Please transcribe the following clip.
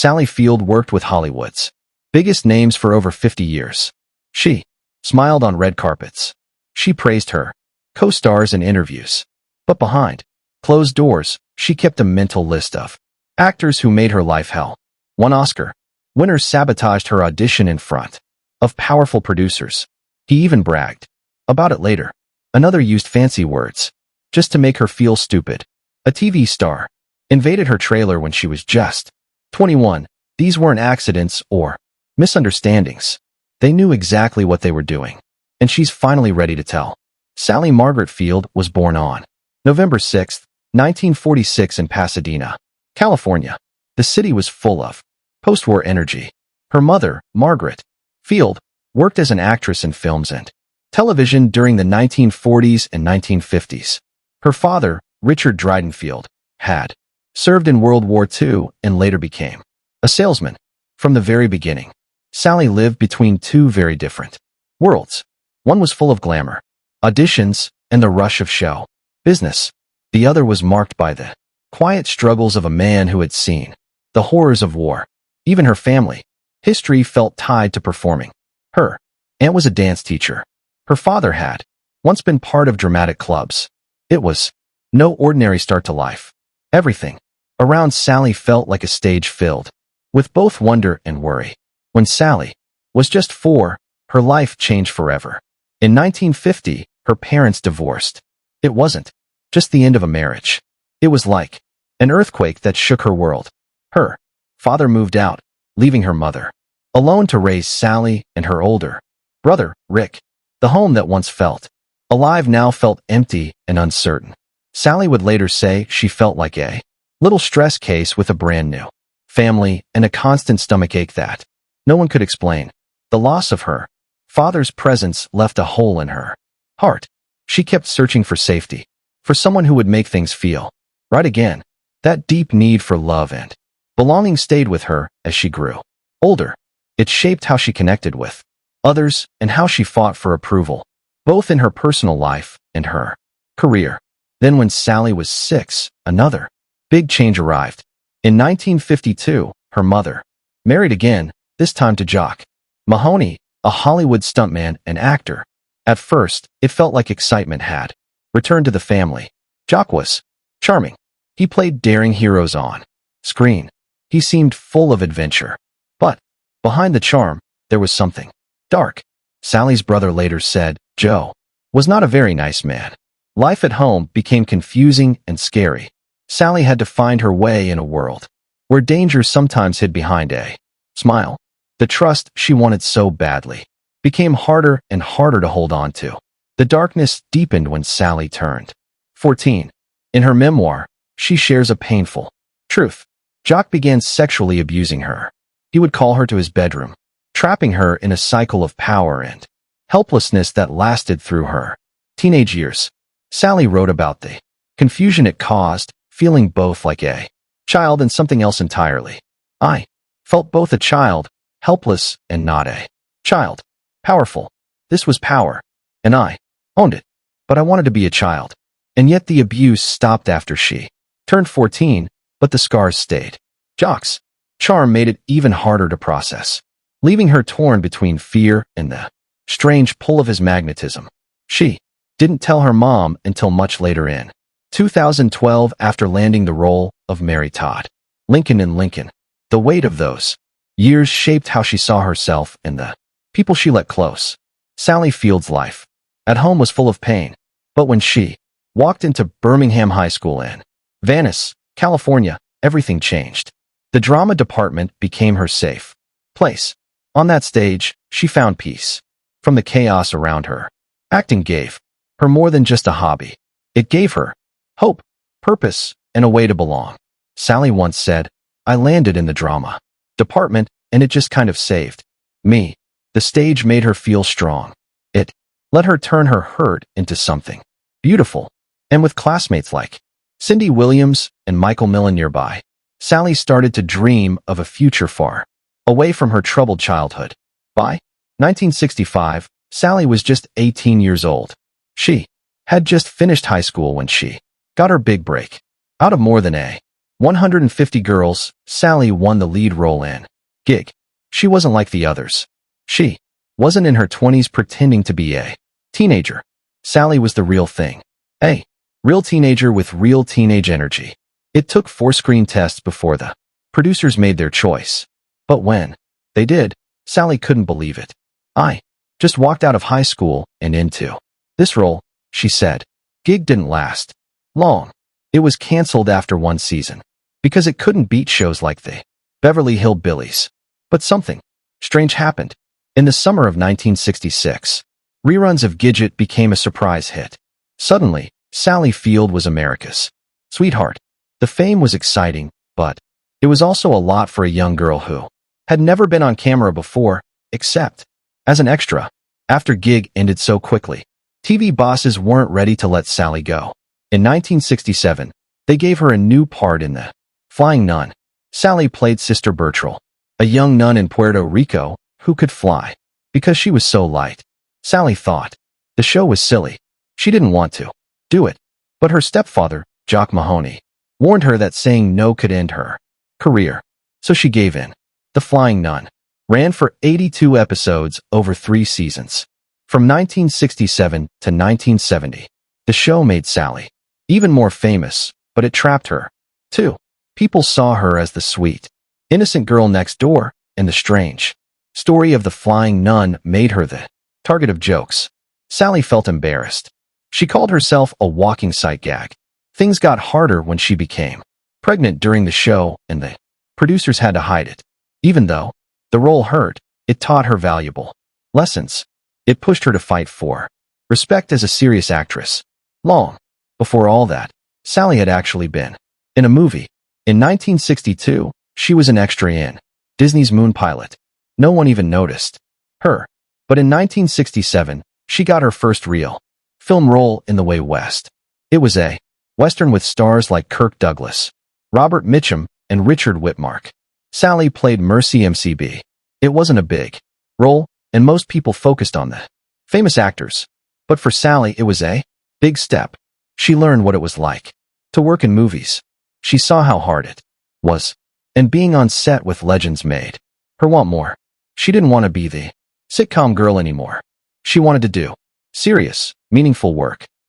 Sally Field worked with Hollywood's biggest names for over 50 years. She smiled on red carpets. She praised her co-stars in interviews. But behind closed doors, she kept a mental list of actors who made her life hell. One Oscar winner sabotaged her audition in front of powerful producers. He even bragged about it later. Another used fancy words just to make her feel stupid. A TV star invaded her trailer when she was just 21. These weren't accidents or misunderstandings. They knew exactly what they were doing. And she's finally ready to tell. Sally Margaret Field was born on November 6, 1946 in Pasadena, California. The city was full of post-war energy. Her mother, Margaret Field, worked as an actress in films and television during the 1940s and 1950s. Her father, Richard Dryden Field, had served in World War II and later became a salesman. From the very beginning, Sally lived between two very different worlds. One was full of glamour, auditions, and the rush of show business. The other was marked by the quiet struggles of a man who had seen the horrors of war. Even her family history felt tied to performing. Her aunt was a dance teacher. Her father had once been part of dramatic clubs. It was no ordinary start to life. Everything around Sally felt like a stage filled with both wonder and worry. When Sally was just 4, her life changed forever. In 1950, her parents divorced. It wasn't just the end of a marriage. It was like an earthquake that shook her world. Her father moved out, leaving her mother alone to raise Sally and her older brother, Rick. The home that once felt alive now felt empty and uncertain. Sally would later say she felt like a little stress case with a brand new family and a constant stomachache that no one could explain. The loss of her father's presence left a hole in her heart. She kept searching for safety, for someone who would make things feel right again. That deep need for love and belonging stayed with her as she grew older. It shaped how she connected with others and how she fought for approval, both in her personal life and her career. Then when Sally was 6, another big change arrived. In 1952, her mother married again, this time to Jock Mahoney, a Hollywood stuntman and actor. At first, it felt like excitement had returned to the family. Jock was charming. He played daring heroes on screen. He seemed full of adventure. But behind the charm, there was something dark. Sally's brother later said Joe was not a very nice man. Life at home became confusing and scary. Sally had to find her way in a world where danger sometimes hid behind a smile. The trust she wanted so badly became harder and harder to hold on to. The darkness deepened when Sally turned 14. In her memoir, she shares a painful truth. Jock began sexually abusing her. He would call her to his bedroom, trapping her in a cycle of power and helplessness that lasted through her teenage years. Sally wrote about the confusion it caused, feeling both like a child and something else entirely. I felt both a child, helpless, and not a child. Powerful. This was power, and I owned it. But I wanted to be a child. And yet the abuse stopped after she turned 14, but the scars stayed. Jock's charm made it even harder to process, leaving her torn between fear and the strange pull of his magnetism. She didn't tell her mom until much later in 2012 after landing the role of Mary Todd Lincoln in Lincoln. The weight of those years shaped how she saw herself and the people she let close. Sally Field's life at home was full of pain, but when she walked into Birmingham High School in Venice, California, everything changed. The drama department became her safe place. On that stage, she found peace from the chaos around her. Acting gave her more than just a hobby. It gave her hope, purpose, and a way to belong. Sally once said, "I landed in the drama department, and it just kind of saved me." The stage made her feel strong. It let her turn her hurt into something beautiful. And with classmates like Cindy Williams and Michael Millen nearby, Sally started to dream of a future far away from her troubled childhood. By 1965, Sally was just 18 years old. She had just finished high school when she got her big break. Out of more than a 150 Girls, Sally won the lead role in Gig. She wasn't like the others. She wasn't in her 20s pretending to be a teenager. Sally was the real thing. A real teenager with real teenage energy. It took 4 screen tests before the producers made their choice. But when they did, Sally couldn't believe it. I just walked out of high school and into this role, she said. Gig didn't last long. It was canceled after 1 season because it couldn't beat shows like the Beverly Hillbillies. But something strange happened. In the summer of 1966, reruns of Gidget became a surprise hit. Suddenly, Sally Field was America's sweetheart. The fame was exciting, but it was also a lot for a young girl who had never been on camera before, except as an extra. After Gig ended so quickly, TV bosses weren't ready to let Sally go. In 1967, they gave her a new part in The Flying Nun. Sally played Sister Bertrell, a young nun in Puerto Rico who could fly. Because she was so light, Sally thought the show was silly. She didn't want to do it. But her stepfather, Jock Mahoney, warned her that saying no could end her career. So she gave in. The Flying Nun ran for 82 episodes over 3 seasons. From 1967 to 1970, the show made Sally even more famous, but it trapped her, too. People saw her as the sweet, innocent girl next door, and the strange story of the Flying Nun made her the target of jokes. Sally felt embarrassed. She called herself a walking sight gag. Things got harder when she became pregnant during the show, and the producers had to hide it. Even though the role hurt, it taught her valuable lessons. It pushed her to fight for respect as a serious actress. Long before all that, Sally had actually been in a movie. In 1962, she was an extra in Disney's Moon Pilot. No one even noticed her. But in 1967, she got her first real film role in The Way West. It was a Western with stars like Kirk Douglas, Robert Mitchum, and Richard Whitmark. Sally played Mercy McB. It wasn't a big role, and most people focused on the famous actors. But for Sally, it was a big step. She learned what it was like to work in movies. She saw how hard it was, and being on set with legends made her want more. She didn't want to be the sitcom girl anymore. She wanted to do serious, meaningful work.